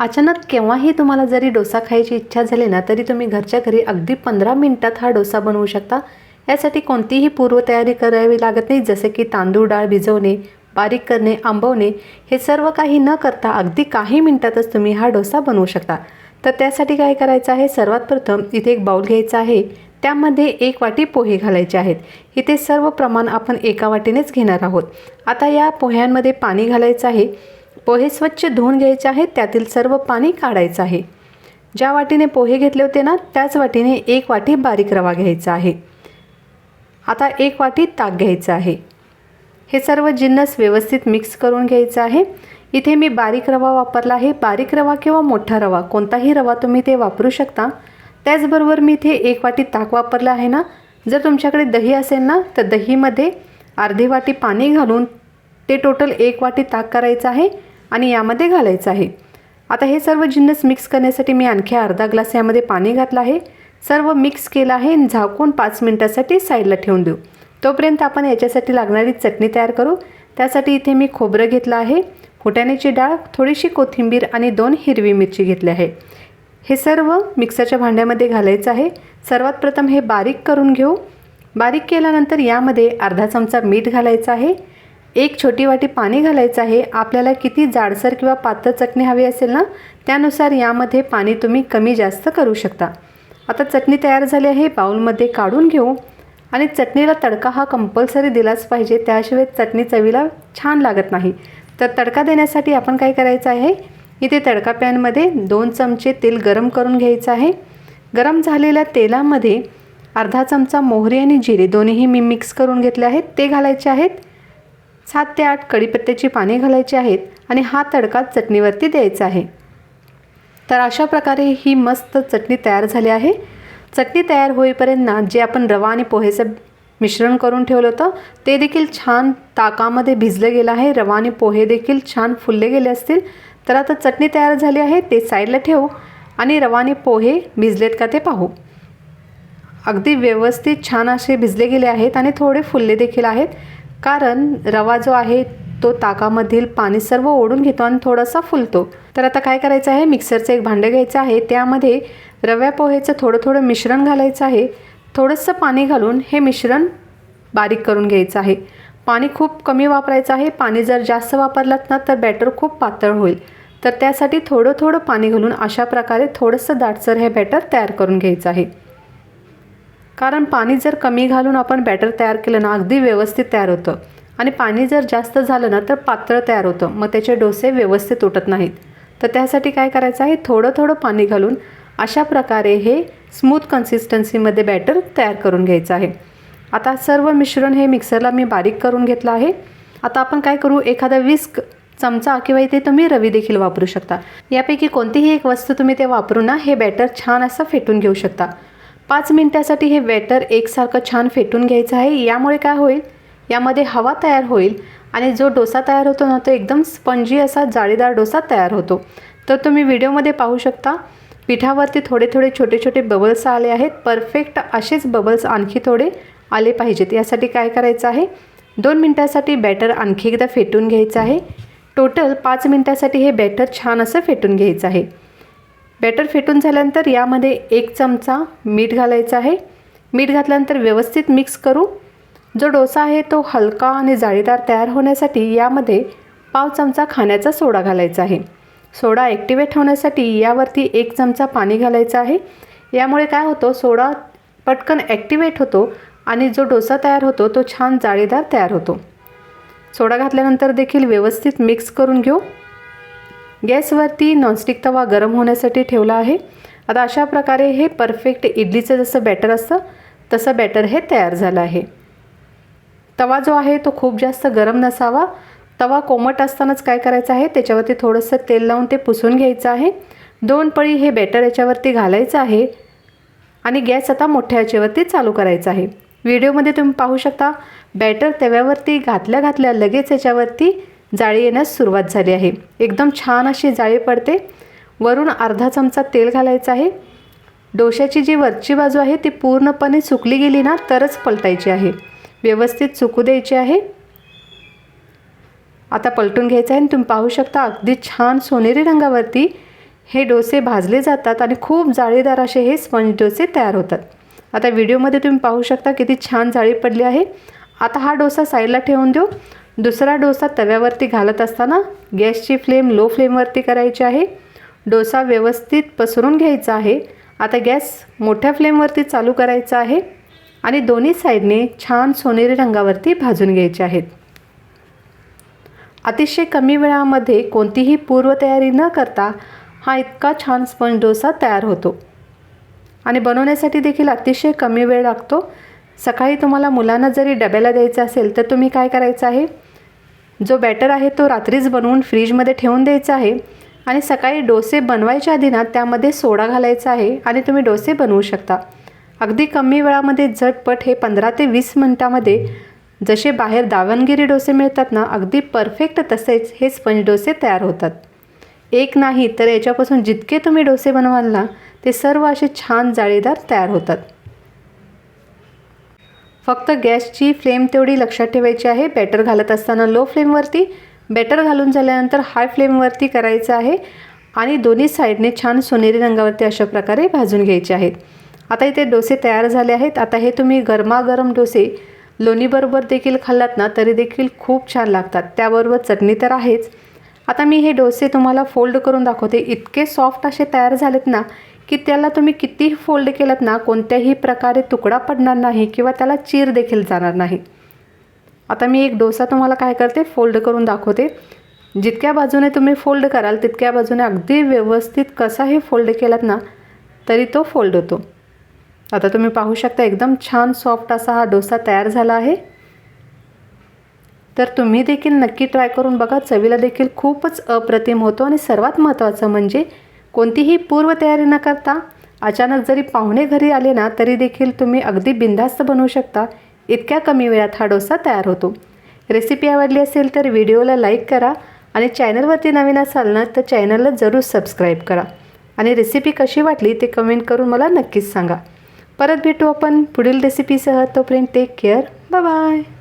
अचानक केव्हाही तुम्हाला जरी डोसा खायची इच्छा झाली ना, तरी तुम्ही घरच्या घरी अगदी 15 मिनिटात हा डोसा बनवू शकता। यासाठी कोणतीही पूर्वतयारी करावी लागत नाही, जसे की तांदूळ डाळ भिजवणे, बारीक करणे, आंबवणे, हे सर्व काही न करता अगदी काही मिनिटातच तुम्ही हा डोसा बनवू शकता। तर त्यासाठी काय करायचं आहे, सर्वात प्रथम इथे एक बाउल घ्यायचा आहे, त्यामध्ये 1 वाटी पोहे घालायचे आहेत। इथे सर्व प्रमाण आपण एका वाटीनेच घेणार आहोत। आता या पोह्यांमध्ये पाणी घालायचं आहे। पोहे स्वच्छ धुवून घ्यायचे आहेत, त्यातील सर्व पाणी काढायचं आहे। ज्या वाटीने पोहे घेतले होते ना, त्याच वाटीने 1 वाटी बारीक रवा घ्यायचा आहे। आता 1 वाटी ताक घ्यायचं आहे। हे सर्व जिन्नस व्यवस्थित मिक्स करून घ्यायचं आहे। इथे मी बारीक रवा वापरला आहे। बारीक रवा किंवा मोठा रवा, कोणताही रवा तुम्ही ते वापरू शकता। त्याचबरोबर मी इथे 1 वाटी ताक वापरलं आहे ना। जर तुमच्याकडे दही असेल ना, तर दहीमध्ये अर्धी वाटी पाणी घालून ते टोटल 1 वाटी ताक करायचं आहे आणि यामध्ये घालायचं आहे। आता हे सर्व जिन्नस मिक्स करण्यासाठी मी आणखी अर्धा ग्लास यामध्ये पाणी घातलं आहे। सर्व मिक्स केलं आहे आणि झाकून 5 मिनिटांसाठी साईडला ठेवून देऊ। तोपर्यंत आपण याच्यासाठी लागणारी चटणी तयार करू। त्यासाठी इथे मी खोबरं घेतलं आहे, फुटाण्याची डाळ, थोडीशी कोथिंबीर आणि 2 हिरवी मिरची घेतली आहे। हे सर्व मिक्सरच्या भांड्यामध्ये घालायचं आहे। सर्वात प्रथम हे बारीक करून घेऊ। बारीक केल्यानंतर यामध्ये अर्धा चमचा मीठ घालायचं आहे, 1 छोटी वाटी पाणी घालायचं आहे। आपल्याला किती जाडसर किंवा पातळ चटणी हवी असेल ना, त्यानुसार यामध्ये पाणी तुम्ही कमी जास्त करू शकता। आता चटणी तयार झाली आहे, बाउलमध्ये काढून घेऊ आणि चटणीला तडका हा कंपल्सरी दिलाच पाहिजे, त्याशिवाय चटणी चवीला छान लागत नाही। तर तडका देण्यासाठी आपण काय करायचं आहे, इथे तडका पॅनमध्ये 2 चमचे तेल गरम करून घ्यायचं आहे। गरम झालेल्या तेलामध्ये अर्धा चमचा मोहरी आणि जिरे दोन्हीही मी मिक्स करून घेतले आहेत, ते घालायचे आहेत। 7 ते 8 कढीपत्त्याची पाने घालायची आहेत आणि हा तडका चटणीवरती द्यायचा आहे। तर अशा प्रकारे ही मस्त चटणी तयार झाली आहे। चटणी तयार होईपर्यंत ना, जे आपण रवा आणि पोहेचं मिश्रण करून ठेवलं होतं, ते देखील छान ताकामध्ये भिजलं गेलं आहे। रवा आणि पोहे देखील छान फुलले गेले असतील। तर आता चटणी तयार झाली आहे, ते साईडला ठेवू आणि रवा आणि पोहे भिजलेत का ते पाहू। अगदी व्यवस्थित छान असे भिजले गेले आहेत आणि थोडे फुलले देखील आहेत, कारण रवा जो आहे तो ताकामधील पाणी सर्व ओढून घेतो आणि थोडासा फुलतो। तर आता काय करायचं आहे, मिक्सरचं एक भांडं घ्यायचं आहे, त्यामध्ये रव्या पोहेचं थोडं थोडं मिश्रण घालायचं आहे। थोडंसं पाणी घालून हे मिश्रण बारीक करून घ्यायचं आहे। पाणी खूप कमी वापरायचं आहे, पाणी जर जास्त वापरलात ना तर बॅटर खूप पातळ होईल। तर त्यासाठी थोडं थोडं पाणी घालून अशा प्रकारे थोडंसं दाटसर हे बॅटर तयार करून घ्यायचं आहे। कारण पाणी जर कमी घालून आपण बॅटर तयार केलं ना, अगदी व्यवस्थित तयार होतं आणि पाणी जर जास्त झालं ना तर पातळ तयार होतं, मग त्याचे डोसे व्यवस्थित उठत नाहीत। तर त्यासाठी काय करायचं आहे, थोडं थोडं पाणी घालून अशा प्रकारे हे स्मूथ कन्सिस्टन्सीमध्ये बॅटर तयार करून घ्यायचं आहे। आता सर्व मिश्रण हे मिक्सरला मी बारीक करून घेतलं आहे। आता आपण काय करू, एखादा विस्क चमचा किंवा इथे तुम्ही रवी देखील वापरू शकता। यापैकी कोणतीही एक वस्तू तुम्ही ते वापरून ना हे बॅटर छान असं फेटून घेऊ शकता। 5 मिनिटांसाठी हे बॅटर एकसारखं छान फेटून घ्यायचं आहे। यामुळे काय होईल, यामध्ये हवा तयार होईल आणि जो डोसा तयार होतो ना, तो एकदम स्पंजी असा जाळीदार डोसा तयार होतो। तर तुम्ही व्हिडिओमध्ये पाहू शकता, पिठावरती थोडे थोडे छोटे छोटे बबल्स आले आहेत। परफेक्ट असेच बबल्स आणखी थोडे आले पाहिजेत। यासाठी काय करायचं आहे, 2 मिनिटांसाठी बॅटर आणखी एकदा फेटून घ्यायचं आहे। टोटल 5 मिनिटांसाठी हे बॅटर छान असं फेटून घ्यायचं आहे। बॅटर फेटून झाल्यानंतर यामध्ये 1 चमचा मीठ घालायचं आहे। मीठ घातल्यानंतर व्यवस्थित मिक्स करू। जो डोसा आहे तो हलका आणि जाळीदार तयार होण्यासाठी यामध्ये पाव चमचा खाण्याचा सोडा घालायचा आहे। सोडा ॲक्टिवेट होण्यासाठी यावरती 1 चमचा पाणी घालायचं आहे। यामुळे काय होतं, सोडा पटकन ॲक्टिवेट होतो आणि जो डोसा तयार होतो तो छान जाळीदार तयार होतो। सोडा घातल्यानंतर देखील व्यवस्थित मिक्स करून घेऊ। गॅसवरती नॉनस्टिक तवा गरम होण्यासाठी ठेवला आहे। आता अशा प्रकारे हे परफेक्ट इडलीचं जसं बॅटर असतं तसं बॅटर हे तयार झालं आहे। तवा जो आहे तो खूप जास्त गरम नसावा। तवा कोमट असतानाच काय करायचं आहे, त्याच्यावरती थोडंसं तेल लावून ते पुसून घ्यायचं आहे। 2 पळी हे बॅटर याच्यावरती घालायचं आहे आणि गॅस आता मोठ्या आचेवरती चालू करायचा आहे। व्हिडिओमध्ये तुम्ही पाहू शकता, बॅटर तव्यावरती घातल्या लगेच याच्यावरती जाळी येण्यास सुरुवात झाली आहे। एकदम छान अशी जाळी पडते। वरून अर्धा चमचा तेल घालायचं आहे। डोशाची जी वरची बाजू आहे ती पूर्णपणे सुकली गेली ना तरच पलटायची आहे, व्यवस्थित सुकू द्यायची आहे। आता पलटून घ्यायचं आहे आणि तुम्ही पाहू शकता, अगदी छान सोनेरी रंगावरती हे डोसे भाजले जातात आणि खूप जाळीदार असे हे स्पंज डोसे तयार होतात. आता व्हिडिओमध्ये तुम्ही पाहू शकता किती छान जाळी पडली आहे. आता हा डोसा साईडला ठेवून देऊ. दुसरा डोसा तव्यावरती घालत असताना गॅसची फ्लेम लो फ्लेमवरती करायची आहे. डोसा व्यवस्थित पसरून घ्यायचा आहे. आता गॅस मोठ्या फ्लेमवरती चालू करायचा आहे आणि दोन्ही साईडने छान सोनेरी रंगावरती भाजून घ्यायचे आहेत. अतिशय कमी वेळामध्ये कोणतीही पूर्वतयारी न करता हा इतका छान स्पंज डोसा तयार होतो आणि बनवण्यासाठी देखील अतिशय कमी वेळ लागतो. सकाळी तुम्हाला मुलांना जरी डब्याला द्यायचं असेल तर तुम्ही काय करायचं आहे, जो बॅटर आहे तो रात्रीच बनवून फ्रीजमध्ये ठेवून द्यायचा आहे आणि सकाळी डोसे बनवायच्या आधी ना त्यामध्ये सोडा घालायचा आहे आणि तुम्ही डोसे बनवू शकता. अगदी कमी वेळामध्ये झटपट हे 15 ते 20 मिनटामध्ये जसे बाहेर दावणगिरी डोसे मिळतात ना, अगदी परफेक्ट तसेच हे स्पंज डोसे तयार होतात. एक नाही तर याच्यापासून जितके तुम्ही डोसे बनवाल ना ते सर्व असे छान जाळीदार तयार होतात. फक्त गॅसची फ्लेम तेवढी लक्षात ठेवायची आहे. बॅटर घालत असताना लो फ्लेमवरती, बॅटर घालून झाल्यानंतर हाय फ्लेमवरती करायचं आहे आणि दोन्ही साईडने छान सोनेरी रंगावरती अशा प्रकारे भाजून घ्यायचे आहेत. आता इथे डोसे तयार झाले आहेत. आता हे तुम्ही गरमागरम डोसे लोणीबरोबर देखील खाल्लात ना तरी देखील खूप छान लागतात. त्याबरोबर चटणी तर आहेच. आता मी हे डोसे तुम्हाला फोल्ड करून दाखवते. इतके सॉफ्ट असे तयार झालेत ना की त्याला तुम्ही कितीही फोल्ड केलात ना कोणत्याही प्रकारे तुकडा पडणार नाही किंवा त्याला चीर देखील जाणार नाही. आता मी एक डोसा तुम्हाला काय करते फोल्ड करून दाखवते. जितक्या बाजूने तुम्ही फोल्ड कराल तितक्या बाजूने अगदी व्यवस्थित कसाही फोल्ड केलात ना तरी तो फोल्ड होतो. आता तुम्ही पाहू शकता एकदम छान सॉफ्ट असा हा डोसा तयार झाला आहे. तर तुम्ही देखील नक्की ट्राय करून बघा. चवीला देखील खूपच अप्रतिम होतो आणि सर्वात महत्त्वाचं म्हणजे कोणतीही पूर्वतयारी न करता अचानक जरी पाहुणे घरी आले ना तरी देखील तुम्ही अगदी बिनधास्त बनवू शकता. इतक्या कमी वेळात हा डोसा तयार होतो. रेसिपी आवडली असेल तर व्हिडिओला लाईक करा आणि चॅनलवरती नवीन असाल ना तर चॅनलला जरूर सबस्क्राईब करा आणि रेसिपी कशी वाटली ते कमेंट करून मला नक्कीच सांगा. परत भेटू आपण पुढील रेसिपीसह. तोपर्यंत टेक केअर. Bye bye.